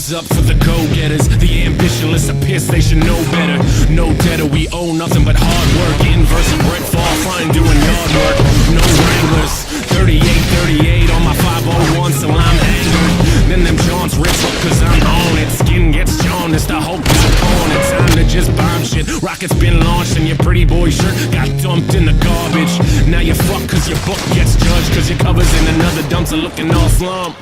Hands up for the go-getters, the ambitionless appear they should know better. No debtor, we owe nothing but hard work. Inverse of Brett Fall, fine doing yard work. No Wranglers, 38 on my 501, so I'm angered. Then them Johns rips up cause I'm on it. Skin gets jaundiced, the Hulk is on it. Time to just bomb shit. Rocket's been launched and your pretty boy shirt got dumped in the garbage. Now you fuck cause your book gets judged, cause your cover's in another dumpster looking all slump.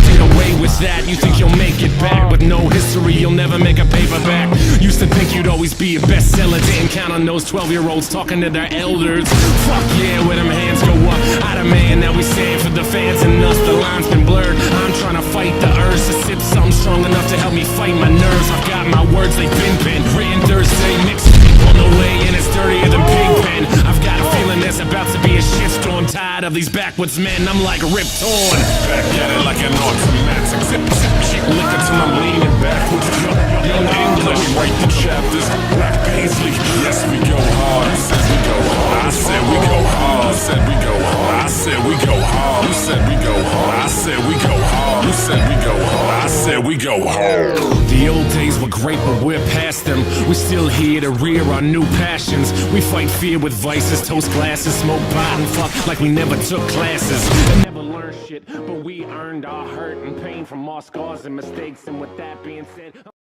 Get away with that, you think you'll make it back. With no history, you'll never make a paperback. Used to think you'd always be a bestseller. Didn't count on those 12-year-olds talking to their elders. Fuck yeah, where them hands go up. Out of man, now we stand for the fans and us. The line's been blurred, I'm trying to fight the urge. To sip something strong enough to help me fight my nerves. I've got my words, they've been written Thursday. Mixed on the way and it's dirtier than Big Ben. I've got a feeling there's about to be a shitstorm. Tired of these backwoods men, I'm like Rip Torn. Back at it like an automatic. Zip, keep licking till I'm leaning backwards. Young English, write the chapters. Black Paisley, yes we go hard. Says we go hard. I said we go hard. Said we go hard. I said we go hard. You said we go hard. I said we go hard. You said we go hard. I said we go hard. The old days were great, but we're past them. We're still here to rear our new passions. We fight fear with vices, toast glasses, smoke pot and fuck like we never took classes. And never learned shit, but we earned our hurt and pain from our scars and mistakes. And with that being said,